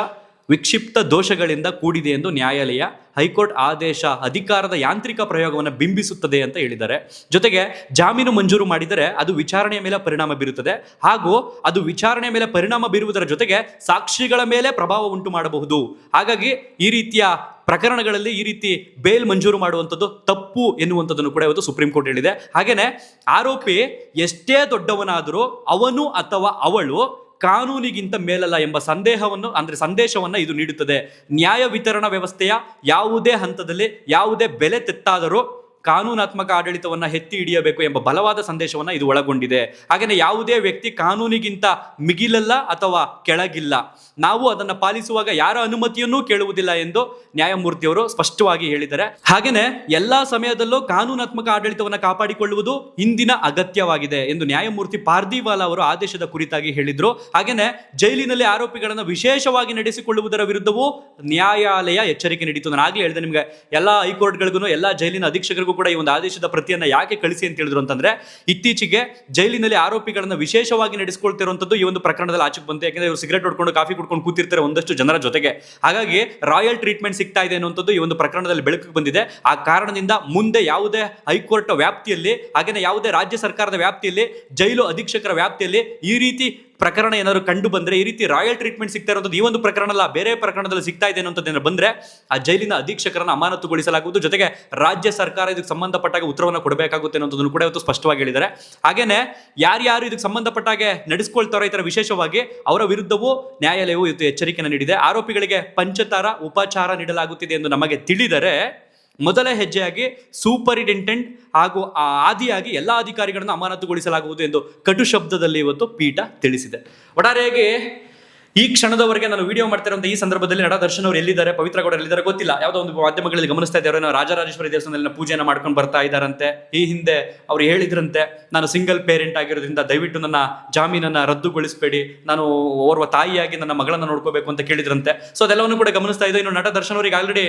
ವಿಕ್ಷಿಪ್ತ ದೋಷಗಳಿಂದ ಕೂಡಿದೆ ಎಂದು ನ್ಯಾಯಾಲಯ ಹೈಕೋರ್ಟ್ ಆದೇಶ ಅಧಿಕಾರದ ಯಾಂತ್ರಿಕ ಪ್ರಯೋಗವನ್ನು ಬಿಂಬಿಸುತ್ತದೆ ಅಂತ ಹೇಳಿದ್ದಾರೆ. ಜೊತೆಗೆ ಜಾಮೀನು ಮಂಜೂರು ಮಾಡಿದರೆ ಅದು ವಿಚಾರಣೆಯ ಮೇಲೆ ಪರಿಣಾಮ ಬೀರುತ್ತದೆ, ಹಾಗೂ ಅದು ವಿಚಾರಣೆಯ ಮೇಲೆ ಪರಿಣಾಮ ಬೀರುವುದರ ಜೊತೆಗೆ ಸಾಕ್ಷಿಗಳ ಮೇಲೆ ಪ್ರಭಾವ ಉಂಟು ಮಾಡಬಹುದು. ಹಾಗಾಗಿ ಈ ರೀತಿಯ ಪ್ರಕರಣಗಳಲ್ಲಿ ಈ ರೀತಿ ಬೇಲ್ ಮಂಜೂರು ಮಾಡುವಂಥದ್ದು ತಪ್ಪು ಎನ್ನುವಂಥದ್ದನ್ನು ಕೂಡ ಇವತ್ತು ಸುಪ್ರೀಂ ಕೋರ್ಟ್ ಹೇಳಿದೆ. ಹಾಗೇನೆ ಆರೋಪಿ ಎಷ್ಟೇ ದೊಡ್ಡವನಾದರೂ ಅವನು ಅಥವಾ ಅವಳು ಕಾನೂನಿಗಿಂತ ಮೇಲಲ್ಲ ಎಂಬ ಸಂದೇಶವನ್ನು ಇದು ನೀಡುತ್ತದೆ. ನ್ಯಾಯ ವಿತರಣಾ ವ್ಯವಸ್ಥೆಯ ಯಾವುದೇ ಹಂತದಲ್ಲಿ ಯಾವುದೇ ಬೆಲೆ ತೆತ್ತಾದರೂ ಕಾನೂನಾತ್ಮಕ ಆಡಳಿತವನ್ನು ಎತ್ತಿ ಹಿಡಿಯಬೇಕು ಎಂಬ ಬಲವಾದ ಸಂದೇಶವನ್ನು ಇದು ಒಳಗೊಂಡಿದೆ. ಹಾಗೆಯೇ ಯಾವುದೇ ವ್ಯಕ್ತಿ ಕಾನೂನಿಗಿಂತ ಮಿಗಿಲಲ್ಲ ಅಥವಾ ಕೆಳಗಿಲ್ಲ, ನಾವು ಅದನ್ನು ಪಾಲಿಸುವಾಗ ಯಾರ ಅನುಮತಿಯನ್ನೂ ಕೇಳುವುದಿಲ್ಲ ಎಂದು ನ್ಯಾಯಮೂರ್ತಿಯವರು ಸ್ಪಷ್ಟವಾಗಿ ಹೇಳಿದ್ದಾರೆ. ಹಾಗೆಯೇ ಎಲ್ಲಾ ಸಮಯದಲ್ಲೂ ಕಾನೂನಾತ್ಮಕ ಆಡಳಿತವನ್ನು ಕಾಪಾಡಿಕೊಳ್ಳುವುದು ಇಂದಿನ ಅಗತ್ಯವಾಗಿದೆ ಎಂದು ನ್ಯಾಯಮೂರ್ತಿ ಪಾರ್ದಿವಾಲಾ ಅವರು ಆದೇಶದ ಕುರಿತಾಗಿ ಹೇಳಿದ್ರು. ಹಾಗೆಯೇ ಜೈಲಿನಲ್ಲಿ ಆರೋಪಿಗಳನ್ನು ವಿಶೇಷವಾಗಿ ನಡೆಸಿಕೊಳ್ಳುವುದರ ವಿರುದ್ಧವೂ ನ್ಯಾಯಾಲಯ ಎಚ್ಚರಿಕೆ ನೀಡಿತು. ನಾನು ಆಗಲೇ ಹೇಳಿದೆ ನಿಮಗೆ, ಎಲ್ಲ ಹೈಕೋರ್ಟ್ಗಳಿಗೂ ಎಲ್ಲ ಜೈಲಿನ ಅಧೀಕ್ಷಕರಿಗೂ ಜನರಿಗೂ ಕೂಡ ಈ ಒಂದು ಆದೇಶದ ಪ್ರತಿಯನ್ನ ಯಾಕೆ ಕಳಿಸಿ ಅಂತ ಹೇಳಿದ್ರು ಅಂತಂದ್ರೆ, ಇತ್ತೀಚೆಗೆ ಜೈಲಿನಲ್ಲಿ ಆರೋಪಿಗಳನ್ನ ವಿಶೇಷವಾಗಿ ನಡೆಸಿಕೊಳ್ತಿರುವಂತದ್ದು ಈ ಒಂದು ಪ್ರಕರಣದಲ್ಲಿ ಆಚೆಗೆ ಬಂತು. ಯಾಕಂದ್ರೆ ಇವರು ಸಿಗರೇಟ್ ಹೊಡ್ಕೊಂಡು ಕಾಫಿ ಕುಡ್ಕೊಂಡು ಕೂತಿರ್ತಾರೆ ಒಂದಷ್ಟು ಜನರ ಜೊತೆಗೆ. ಹಾಗಾಗಿ ರಾಯಲ್ ಟ್ರೀಟ್ಮೆಂಟ್ ಸಿಗ್ತಾ ಇದೆ ಅನ್ನುವಂಥದ್ದು ಈ ಒಂದು ಪ್ರಕರಣದಲ್ಲಿ ಬೆಳಕಿಗೆ ಬಂದಿದೆ. ಆ ಕಾರಣದಿಂದ ಮುಂದೆ ಯಾವುದೇ ಹೈಕೋರ್ಟ್ ವ್ಯಾಪ್ತಿಯಲ್ಲಿ, ಹಾಗೇನೆ ಯಾವುದೇ ರಾಜ್ಯ ಸರ್ಕಾರದ ವ್ಯಾಪ್ತಿಯಲ್ಲಿ, ಜೈಲು ಅಧೀಕ್ಷಕರ ವ್ಯಾಪ್ತಿಯಲ್ಲಿ ಈ ರೀತಿ ಪ್ರಕರಣ ಏನಾದ್ರು ಕಂಡು ಬಂದ್ರೆ, ಈ ರೀತಿ ರಾಯಲ್ ಟ್ರೀಟ್ಮೆಂಟ್ ಸಿಗ್ತಾ ಇರೋದು ಈ ಒಂದು ಪ್ರಕರಣ ಅಲ್ಲ, ಬೇರೆ ಪ್ರಕರಣದಲ್ಲಿ ಸಿಗ್ತಾ ಇದೆ ಅನ್ನೋಂಥದ್ದು ಬಂದ್ರೆ ಆ ಜೈಲಿನ ಅಧೀಕ್ಷಕರನ್ನು ಅಮಾನತುಗೊಳಿಸಲಾಗುವುದು. ಜೊತೆಗೆ ರಾಜ್ಯ ಸರ್ಕಾರ ಇದಕ್ಕೆ ಸಂಬಂಧಪಟ್ಟಾಗ ಉತ್ತರವನ್ನು ಕೊಡಬೇಕಾಗುತ್ತೆ ಅನ್ನೋದನ್ನು ಕೂಡ ಇವತ್ತು ಸ್ಪಷ್ಟವಾಗಿ ಹೇಳಿದ್ದಾರೆ. ಹಾಗೇನೆ ಯಾರ್ಯಾರು ಇದಕ್ಕೆ ಸಂಬಂಧಪಟ್ಟಾಗೆ ನಡೆಸ್ಕೊಳ್ತಾರೋ ಈ ತರ ವಿಶೇಷವಾಗಿ ಅವರ ವಿರುದ್ಧವೂ ನ್ಯಾಯಾಲಯವು ಇವತ್ತು ಎಚ್ಚರಿಕೆಯನ್ನು ನೀಡಿದೆ. ಆರೋಪಿಗಳಿಗೆ ಪಂಚತಾರ ಉಪಚಾರ ನೀಡಲಾಗುತ್ತಿದೆ ಎಂದು ನಮಗೆ ತಿಳಿದರೆ ಮೊದಲ ಹೆಜ್ಜೆಯಾಗಿ ಸೂಪರಿಂಟೆಂಡೆಂಟ್ ಹಾಗೂ ಆದಿಯಾಗಿ ಎಲ್ಲಾ ಅಧಿಕಾರಿಗಳನ್ನು ಅಮಾನತುಗೊಳಿಸಲಾಗುವುದು ಎಂದು ಕಟು ಶಬ್ದದಲ್ಲಿ ಇವತ್ತು ಪೀಠ ತಿಳಿಸಿದೆ. ಒಟ್ಟಾರೆಯಾಗಿ ಈ ಕ್ಷಣದವರೆಗೆ ನಾನು ವಿಡಿಯೋ ಮಾಡ್ತಿರುವಂತ ಈ ಸಂದರ್ಭದಲ್ಲಿ ನಟ ದರ್ಶನ್ ಅವರು ಎಲ್ಲಿದ್ದಾರೆ, ಪವಿತ್ರ ಗೌಡ ಎಲ್ಲಿದ್ದಾರೆ ಗೊತ್ತಿಲ್ಲ. ಯಾವುದೋ ಒಂದು ಮಾಧ್ಯಮಗಳಲ್ಲಿ ಗಮನಿಸ್ತಾ ಇದ್ದಾರೆ, ರಾಜರಾಜೇಶ್ವರಿ ದೇವಸ್ಥಾನದಲ್ಲಿ ಪೂಜೆಯನ್ನು ಮಾಡ್ಕೊಂಡು ಬರ್ತಾ ಇದ್ದಾರಂತೆ. ಈ ಹಿಂದೆ ಅವ್ರು ಹೇಳಿದ್ರಂತೆ, ನಾನು ಸಿಂಗಲ್ ಪೇರೆಂಟ್ ಆಗಿರೋದ್ರಿಂದ ದಯವಿಟ್ಟು ನನ್ನ ಜಾಮೀನನ್ನ ರದ್ದುಗೊಳಿಸಬೇಡಿ, ನಾನು ಓರ್ವ ತಾಯಿಯಾಗಿ ನನ್ನ ಮಗಳನ್ನ ನೋಡ್ಕೋಬೇಕು ಅಂತ ಕೇಳಿದ್ರಂತೆ. ಸೊ ಅದೆಲ್ಲವನ್ನು ಕೂಡ ಗಮನಿಸ್ತಾ ಇದ್ದೆ. ಇನ್ನು ನಟ ದರ್ಶನ್ ಅವರಿಗೆ ಆಲ್ರೆಡಿ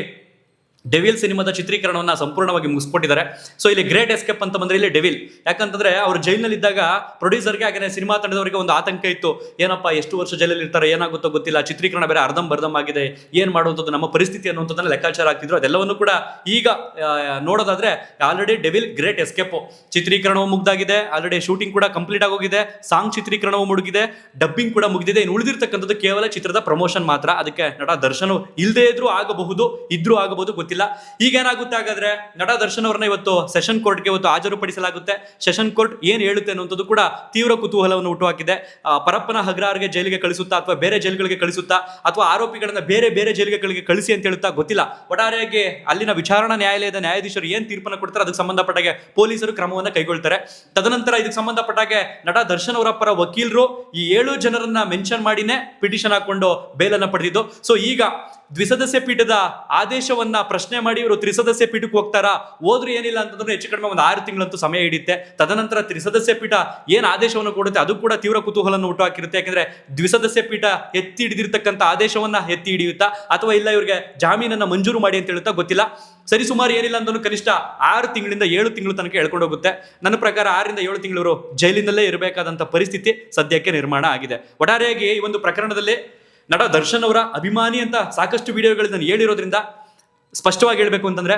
ಡೆವಿಲ್ ಸಿನಿಮಾದ ಚಿತ್ರೀಕರಣವನ್ನು ಸಂಪೂರ್ಣವಾಗಿ ಮುಗಿಸ್ಕೊಟ್ಟಿದ್ದಾರೆ. ಸೊ ಇಲ್ಲಿ ಗ್ರೇಟ್ ಎಸ್ಕೇಪ್ ಅಂತ ಬಂದ್ರೆ ಇಲ್ಲಿ ಡೆವಿಲ್, ಯಾಕಂತಂದ್ರೆ ಅವರು ಜೈಲಿನಲ್ಲಿ ಇದ್ದಾಗ ಪ್ರೊಡ್ಯೂಸರ್ಗೆ ಹಾಗೆ ಸಿನಿಮಾ ತಂಡದವರಿಗೆ ಒಂದು ಆತಂಕ ಇತ್ತು. ಏನಪ್ಪ ಎಷ್ಟು ವರ್ಷ ಜೈಲಲ್ಲಿ ಇರ್ತಾರೆ, ಏನಾಗುತ್ತೋ ಗೊತ್ತಿಲ್ಲ, ಚಿತ್ರೀಕರಣ ಬೇರೆ ಅರ್ಧಂ ಆಗಿದೆ, ಏನ್ ಮಾಡುವಂಥದ್ದು ನಮ್ಮ ಪರಿಸ್ಥಿತಿ ಅನ್ನುವಂಥದ್ದನ್ನ ಲೆಕ್ಕಾಚಾರ ಆಗ್ತಿದ್ರು. ಅದೆಲ್ಲವನ್ನು ಕೂಡ ಈಗ ನೋಡೋದಾದ್ರೆ ಆಲ್ರೆಡಿ ಡೆವಿಲ್ ಗ್ರೇಟ್ ಎಸ್ಕೇಪ್ ಚಿತ್ರೀಕರಣವು ಮುಗ್ದಾಗಿದೆ, ಆಲ್ರೆಡಿ ಶೂಟಿಂಗ್ ಕೂಡ ಕಂಪ್ಲೀಟ್ ಆಗೋಗಿದೆ, ಸಾಂಗ್ ಚಿತ್ರೀಕರಣವು ಮುಗಿದಿದೆ, ಡಬ್ಬಿಂಗ್ ಕೂಡ ಮುಗಿದಿದೆ. ಇನ್ನು ಉಳಿದಿರ್ತಕ್ಕಂಥದ್ದು ಕೇವಲ ಚಿತ್ರದ ಪ್ರಮೋಷನ್ ಮಾತ್ರ. ಅದಕ್ಕೆ ನಟ ದರ್ಶನ್ ಇಲ್ಲದೇ ಇದ್ರೂ ಆಗಬಹುದು, ಇದ್ರೂ ಆಗಬಹುದು, ಗೊತ್ತಿಲ್ಲ. ಈಗ ಏನಾಗುತ್ತೆ ಹಾಗಾದ್ರೆ, ನಟ ದರ್ಶನ್ ಅವರನ್ನ ಇವತ್ತು ಸೆಷನ್ ಕೋರ್ಟ್ಗೆ ಇವತ್ತು ಹಾಜರುಪಡಿಸಲಾಗುತ್ತೆ. ಸೆಷನ್ ಕೋರ್ಟ್ ಏನ್ ಹೇಳುತ್ತೆ ಅನ್ನುವಂಥದ್ದು ಕೂಡ ತೀವ್ರ ಕುತೂಹಲವನ್ನು ಹುಟ್ಟುಹಾಕಿದೆ. ಪರಪ್ಪನ ಹಗ್ರಾರ್ಗೆ ಜೈಲಿಗೆ ಕಳಿಸುತ್ತಾ ಅಥವಾ ಬೇರೆ ಜೈಲುಗಳಿಗೆ ಕಳಿಸುತ್ತಾ ಅಥವಾ ಆರೋಪಿಗಳನ್ನ ಬೇರೆ ಬೇರೆ ಜೈಲುಗಳಿಗೆ ಕಳಿಸಿ ಅಂತ ಹೇಳುತ್ತಾ ಗೊತ್ತಿಲ್ಲ. ಒಟ್ಟಾರೆಯಾಗಿ ಅಲ್ಲಿನ ವಿಚಾರಣಾ ನ್ಯಾಯಾಲಯದ ನ್ಯಾಯಾಧೀಶರು ಏನ್ ತೀರ್ಪನ್ನು ಕೊಡ್ತಾರೆ ಅದಕ್ಕೆ ಸಂಬಂಧಪಟ್ಟಾಗೆ ಪೊಲೀಸರು ಕ್ರಮವನ್ನು ಕೈಗೊಳ್ತಾರೆ. ತದನಂತರ ಇದಕ್ಕೆ ಸಂಬಂಧಪಟ್ಟಾಗೆ ನಟ ದರ್ಶನ್ ಅವರ ಪರ ವಕೀಲರು ಈ 7 ಜನರನ್ನ ಮೆನ್ಷನ್ ಮಾಡಿನೇ ಪಿಟಿಷನ್ ಹಾಕೊಂಡು ಬೇಲನ್ನ ಪಡೆದಿದ್ದು. ಸೊ ಈಗ ದ್ವಿಸದಸ್ಯ ಪೀಠದ ಆದೇಶವನ್ನ ಪ್ರಶ್ನೆ ಮಾಡಿ ಇವರು ತ್ರಿಸದಸ್ಯ ಪೀಠಕ್ಕೆ ಹೋಗ್ತಾರಾ, ಹೋದ್ರು ಏನಿಲ್ಲ ಅಂತಂದ್ರೆ ಹೆಚ್ಚು ಕಡಿಮೆ ಒಂದು 6 ತಿಂಗಳಂತೂ ಸಮಯ ಹಿಡಿಯುತ್ತೆ. ತದನಂತರ ತ್ರಿಸದಸ್ಯ ಪೀಠ ಏನ್ ಆದೇಶವನ್ನು ಕೊಡುತ್ತೆ ಅದು ಕೂಡ ತೀವ್ರ ಕುತೂಹಲವನ್ನು ಹುಟ್ಟುಹಾಕಿರುತ್ತೆ. ಯಾಕಂದ್ರೆ ದ್ವಿಸದಸ್ಯ ಪೀಠ ಎತ್ತಿ ಹಿಡಿದಿರ್ತಕ್ಕಂಥ ಆದೇಶವನ್ನ ಎತ್ತಿ ಹಿಡಿಯುತ್ತಾ ಅಥವಾ ಇಲ್ಲ ಇವರಿಗೆ ಜಾಮೀನನ್ನ ಮಂಜೂರು ಮಾಡಿ ಅಂತ ಹೇಳುತ್ತಾ ಗೊತ್ತಿಲ್ಲ. ಸರಿ, ಸುಮಾರು ಏನಿಲ್ಲ ಅಂತಂದ್ರೂ ಕನಿಷ್ಠ 6 ತಿಂಗಳಿಂದ 7 ತಿಂಗಳು ತನಕ ಹೇಳ್ಕೊಂಡು ಹೋಗುತ್ತೆ. ನನ್ನ ಪ್ರಕಾರ 6 ರಿಂದ 7 ತಿಂಗಳು ಜೈಲಿನಲ್ಲೇ ಇರಬೇಕಾದಂತ ಪರಿಸ್ಥಿತಿ ಸದ್ಯಕ್ಕೆ ನಿರ್ಮಾಣ ಆಗಿದೆ. ಒಟ್ಟಾರೆಯಾಗಿ ಈ ಒಂದು ಪ್ರಕರಣದಲ್ಲಿ ನಟ ದರ್ಶನ್ ಅವರ ಅಭಿಮಾನಿ ಅಂತ ಸಾಕಷ್ಟು ವಿಡಿಯೋಗಳಲ್ಲಿ ನಾನು ಹೇಳಿರೋದ್ರಿಂದ ಸ್ಪಷ್ಟವಾಗಿ ಹೇಳಬೇಕು ಅಂತಂದ್ರೆ,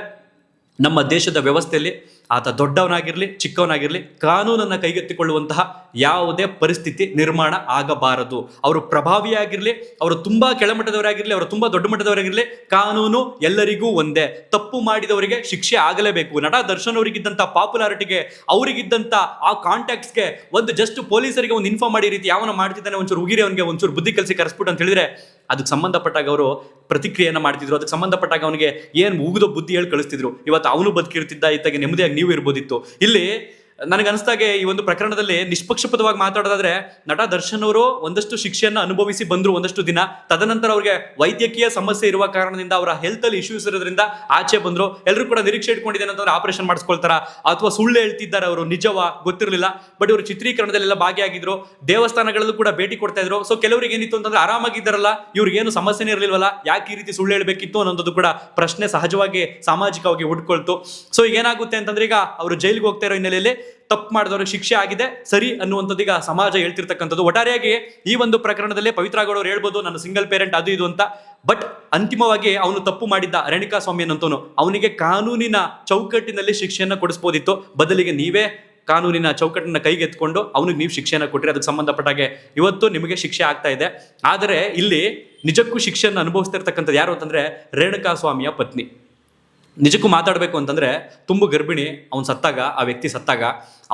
ನಮ್ಮ ದೇಶದ ವ್ಯವಸ್ಥೆಯಲ್ಲಿ ಆತ ದೊಡ್ಡವನಾಗಿರ್ಲಿ ಚಿಕ್ಕವನಾಗಿರ್ಲಿ ಕಾನೂನನ್ನು ಕೈಗೆತ್ತಿಕೊಳ್ಳುವಂತಹ ಯಾವುದೇ ಪರಿಸ್ಥಿತಿ ನಿರ್ಮಾಣ ಆಗಬಾರದು. ಅವರು ಪ್ರಭಾವಿಯಾಗಿರ್ಲಿ, ಅವರು ತುಂಬಾ ಕೆಳಮಟ್ಟದವರಾಗಿರ್ಲಿ, ಅವರು ತುಂಬಾ ದೊಡ್ಡ ಮಟ್ಟದವರಾಗಿರ್ಲಿ, ಕಾನೂನು ಎಲ್ಲರಿಗೂ ಒಂದೇ. ತಪ್ಪು ಮಾಡಿದವರಿಗೆ ಶಿಕ್ಷೆ ಆಗಲೇಬೇಕು. ನಟ ದರ್ಶನ್ ಅವರಿಗಿದ್ದಂತ ಪಾಪ್ಯುಲಾರಿಟಿಗೆ, ಅವರಿಗಿದ್ದಂತ ಆ ಕಾಂಟ್ಯಾಕ್ಟ್ಸ್ಗೆ ಒಂದು ಜಸ್ಟ್ ಪೊಲೀಸರಿಗೆ ಒಂದು ಇನ್ಫಾರ್ಮ್ ಮಾಡಿ ರೀತಿ ಯಾವನ ಮಾಡ್ತಿದ್ದಾನೆ ಒಂಚೂರು ಉಗಿರಿ ಅವನಿಗೆ ಒಂಚೂರು ಬುದ್ಧಿ ಕಲಿಸಿ ಕರೆಸ್ಬಿಟ್ಟು ಅಂತ ಹೇಳಿದ್ರೆ ಅದಕ್ಕೆ ಸಂಬಂಧಪಟ್ಟಾಗ ಅವರು ಪ್ರತಿಕ್ರಿಯೆಯನ್ನು ಮಾಡ್ತಿದ್ರು. ಅದಕ್ಕೆ ಸಂಬಂಧಪಟ್ಟಾಗ ಅವನಿಗೆ ಏನು ಉಗಿದೋ ಬುದ್ಧಿ ಹೇಳಿ ಕಳಿಸ್ತಿದ್ರು. ಇವತ್ತು ಅವನು ಬದುಕಿರ್ತಿದ್ದ, ಇತ್ತಾಗೆ ನೆಮ್ಮದಿಯಾಗಿ ನೀವು ಇರ್ಬೋದಿತ್ತು. ಇಲ್ಲಿ ನನಗೆ ಅನಿಸ್ದಾಗೆ ಈ ಒಂದು ಪ್ರಕರಣದಲ್ಲಿ ನಿಷ್ಪಕ್ಷಪಾತವಾಗಿ ಮಾತಾಡೋದಾದ್ರೆ, ನಟ ದರ್ಶನ್ ಅವರು ಒಂದಷ್ಟು ಶಿಕ್ಷೆಯನ್ನು ಅನುಭವಿಸಿ ಬಂದ್ರು ಒಂದಷ್ಟು ದಿನ. ತದನಂತರ ಅವ್ರಿಗೆ ವೈದ್ಯಕೀಯ ಸಮಸ್ಯೆ ಇರುವ ಕಾರಣದಿಂದ ಅವರ ಹೆಲ್ತ್ ಅಲ್ಲಿ ಇಶ್ಯೂಸ್ ಇರೋದ್ರಿಂದ ಆಚೆ ಬಂದ್ರು. ಎಲ್ಲರೂ ಕೂಡ ನಿರೀಕ್ಷೆ ಇಟ್ಕೊಂಡಿದ್ದೇನೆ ಅಂತಂದ್ರೆ ಆಪರೇಷನ್ ಮಾಡಿಸ್ಕೊಳ್ತಾರ ಅಥವಾ ಸುಳ್ಳು ಹೇಳ್ತಿದ್ದಾರೆ ಅವರು, ನಿಜವಾ ಗೊತ್ತಿರಲಿಲ್ಲ. ಬಟ್ ಇವರು ಚಿತ್ರೀಕರಣದಲ್ಲೆಲ್ಲ ಭಾಗಿಯಾಗಿದ್ರು, ದೇವಸ್ಥಾನಗಳಲ್ಲೂ ಕೂಡ ಭೇಟಿ ಕೊಡ್ತಾ ಇದ್ರು. ಸೊ ಕೆಲವರಿಗೆ ಏನಿತ್ತು ಅಂತಂದ್ರೆ ಆರಾಮಾಗಿದ್ದಾರಲ್ಲ, ಇವ್ರಿಗೇನು ಸಮಸ್ಯೆನೇ ಇರಲಿಲ್ವಲ್ಲ, ಯಾಕೆ ಈ ರೀತಿ ಸುಳ್ಳು ಹೇಳ್ಬೇಕಿತ್ತು ಅನ್ನೋದು ಕೂಡ ಪ್ರಶ್ನೆ ಸಹಜವಾಗಿ ಸಾಮಾಜಿಕವಾಗಿ ಹುಟ್ಕೊಳ್ತು. ಸೊ ಈಗ ಏನಾಗುತ್ತೆ ಅಂತಂದ್ರೆ, ಈಗ ಅವರು ಜೈಲಿಗೆ ಹೋಗ್ತಾ ಇರೋ ಹಿನ್ನೆಲೆಯಲ್ಲಿ ತಪ್ಪು ಮಾಡಿದವ್ರಿಗೆ ಶಿಕ್ಷೆ ಆಗಿದೆ ಸರಿ ಅನ್ನುವಂಥದ್ದು ಈಗ ಸಮಾಜ ಹೇಳ್ತಿರ್ತಕ್ಕಂಥದ್ದು. ಒಟ್ಟಾರೆಯಾಗಿ ಈ ಒಂದು ಪ್ರಕರಣದಲ್ಲಿ ಪವಿತ್ರ ಗೌಡ ಅವರು ಹೇಳ್ಬೋದು ನಾನು ಸಿಂಗಲ್ ಪೇರೆಂಟ್ ಅದು ಇದು ಅಂತ. ಬಟ್ ಅಂತಿಮವಾಗಿ ಅವನು ತಪ್ಪು ಮಾಡಿದ್ದ ರೇಣುಕಾ ಸ್ವಾಮಿ ಅನ್ನೋನು, ಅವನಿಗೆ ಕಾನೂನಿನ ಚೌಕಟ್ಟಿನಲ್ಲಿ ಶಿಕ್ಷೆಯನ್ನು ಕೊಡಿಸ್ಬೋದಿತ್ತು. ಬದಲಿಗೆ ನೀವೇ ಕಾನೂನಿನ ಚೌಕಟ್ಟನ್ನ ಕೈಗೆತ್ಕೊಂಡು ಅವನಿಗೆ ನೀವು ಶಿಕ್ಷೆಯನ್ನು ಕೊಟ್ಟರೆ ಅದಕ್ಕೆ ಸಂಬಂಧಪಟ್ಟಾಗೆ ಇವತ್ತು ನಿಮಗೆ ಶಿಕ್ಷೆ ಆಗ್ತಾ ಇದೆ. ಆದರೆ ಇಲ್ಲಿ ನಿಜಕ್ಕೂ ಶಿಕ್ಷೆಯನ್ನು ಅನುಭವಿಸ್ತಿರ್ತಕ್ಕಂಥದ್ದು ಯಾರು ಅಂತಂದ್ರೆ ರೇಣುಕಾ ಸ್ವಾಮಿಯ ಪತ್ನಿ. ನಿಜಕ್ಕೂ ಮಾತಾಡಬೇಕು ಅಂತಂದ್ರೆ, ತುಂಬು ಗರ್ಭಿಣಿ, ಅವ್ನು ಸತ್ತಾಗ, ಆ ವ್ಯಕ್ತಿ ಸತ್ತಾಗ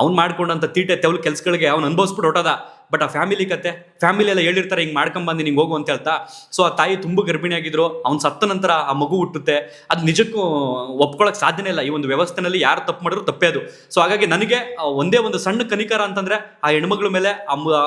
ಅವ್ನು ಮಾಡ್ಕೊಂಡಂತ ತೀಟೆ ತೆವಲು ಕೆಲಸಗಳಿಗೆ ಅವ್ನು ಅನುಭವಿಸ್ಬಿಟ್ಟು ಹೊಟ್ಟೋದ. ಬಟ್ ಆ ಫ್ಯಾಮಿಲಿ ಕತೆ, ಫ್ಯಾಮಿಲಿ ಎಲ್ಲ ಹೇಳಿರ್ತಾರೆ ಹಿಂಗೆ ಮಾಡ್ಕೊಂಬಂದು ನಿಂಗೆ ಹೋಗು ಅಂತ ಹೇಳ್ತಾ. ಸೊ ಆ ತಾಯಿ ತುಂಬು ಗರ್ಭಿಣಿಯಾಗಿದ್ರು, ಅವ್ನು ಸತ್ತ ನಂತರ ಆ ಮಗು ಹುಟ್ಟುತ್ತೆ. ಅದು ನಿಜಕ್ಕೂ ಒಪ್ಕೊಳ್ಳೋಕೆ ಸಾಧ್ಯನೇ ಇಲ್ಲ. ಈ ಒಂದು ವ್ಯವಸ್ಥೆನಲ್ಲಿ ಯಾರು ತಪ್ಪು ಮಾಡಿದ್ರು ತಪ್ಪೇ ಅದು. ಸೊ ಹಾಗಾಗಿ ನನಗೆ ಒಂದೇ ಒಂದು ಸಣ್ಣ ಕನಿಕರ ಅಂತಂದ್ರೆ ಆ ಹೆಣ್ಮಗಳ ಮೇಲೆ,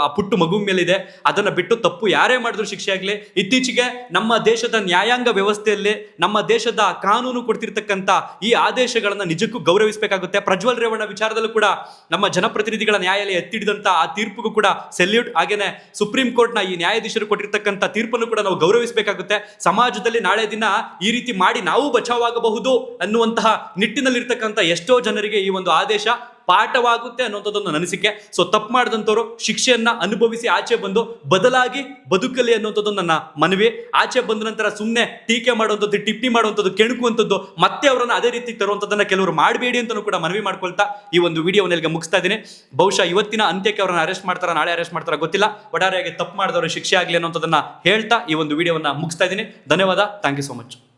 ಆ ಪುಟ್ಟು ಮಗು ಮೇಲೆ ಇದೆ. ಅದನ್ನ ಬಿಟ್ಟು ತಪ್ಪು ಯಾರೇ ಮಾಡಿದ್ರು ಶಿಕ್ಷೆ ಆಗಲಿ. ಇತ್ತೀಚೆಗೆ ನಮ್ಮ ದೇಶದ ನ್ಯಾಯಾಂಗ ವ್ಯವಸ್ಥೆಯಲ್ಲಿ, ನಮ್ಮ ದೇಶದ ಕಾನೂನು ಕೊಡ್ತಿರ್ತಕ್ಕಂಥ ಈ ಆದೇಶಗಳನ್ನ ನಿಜಕ್ಕೂ ಗೌರವಿಸಬೇಕಾಗುತ್ತೆ. ಪ್ರಜ್ವಲ್ ರೇವಣ್ಣ ವಿಚಾರದಲ್ಲೂ ಕೂಡ ನಮ್ಮ ಜನಪ್ರತಿನಿಧಿಗಳ ನ್ಯಾಯಾಲಯ ಎತ್ತಿಡಿದಂತ ಆ ತೀರ್ಪಿಗೂ ಕೂಡ ಸೆಲ್ಯೂಟ್. ಹಾಗೇನೆ ಸುಪ್ರೀಂ ಕೋರ್ಟ್ನ ಈ ನ್ಯಾಯಾಧೀಶರು ಕೊಟ್ಟಿರ್ತಕ್ಕಂಥ ತೀರ್ಪನ್ನು ಕೂಡ ನಾವು ಗೌರವಿಸಬೇಕಾಗುತ್ತೆ. ಸಮಾಜದಲ್ಲಿ ನಾಳೆ ದಿನ ಈ ರೀತಿ ಮಾಡಿ ನಾವು ಬಚಾವಾಗಬಹುದು ಅನ್ನುವಂತಹ ನಿಟ್ಟಿನಲ್ಲಿರ್ತಕ್ಕಂಥ ಎಷ್ಟೋ ಜನರಿಗೆ ಈ ಒಂದು ಆದೇಶ ಪಾಠವಾಗುತ್ತೆ ಅನ್ನುವಂಥದ್ದೊಂದು ಅನಿಸಿಕೆ. ಸೊ ತಪ್ಪು ಮಾಡಿದಂಥವ್ರು ಶಿಕ್ಷೆಯನ್ನ ಅನುಭವಿಸಿ ಆಚೆ ಬಂದು ಬದಲಾಗಿ ಬದುಕಲಿ ಅನ್ನುವಂಥದ್ದು ನನ್ನ ಮನವಿ. ಆಚೆ ಬಂದ ನಂತರ ಸುಮ್ಮನೆ ಟೀಕೆ ಮಾಡುವಂಥದ್ದು, ಟಿಪ್ಪಣಿ ಮಾಡುವಂಥದ್ದು, ಕೆಣಕುವಂಥದ್ದು, ಮತ್ತೆ ಅವರನ್ನ ಅದೇ ರೀತಿ ತರುವಂಥದ್ದನ್ನ ಕೆಲವರು ಮಾಡಬೇಡಿ ಅಂತಲೂ ಕೂಡ ಮನವಿ ಮಾಡ್ಕೊಳ್ತಾ ಈ ಒಂದು ವಿಡಿಯೋವನ್ನು ಇಲ್ಲಿಗೆ ಮುಗಿಸ್ತಾ ಇದ್ದೀನಿ. ಬಹುಶಃ ಇವತ್ತಿನ ಅಂತ್ಯಕ್ಕೆ ಅವರನ್ನ ಅರೆಸ್ಟ್ ಮಾಡ್ತಾರ, ನಾಳೆ ಅರೆಸ್ಟ್ ಮಾಡ್ತಾರ ಗೊತ್ತಿಲ್ಲ. ಒಟ್ಟಾರೆಯಾಗಿ ತಪ್ಪು ಮಾಡಿದವರು ಶಿಕ್ಷೆ ಆಗಲಿ ಅನ್ನೋಂಥದ್ದನ್ನ ಹೇಳ್ತಾ ಈ ಒಂದು ವಿಡಿಯೋವನ್ನ ಮುಗಿಸ್ತಾ ಇದ್ದೀನಿ. ಧನ್ಯವಾದ. Thank you so much.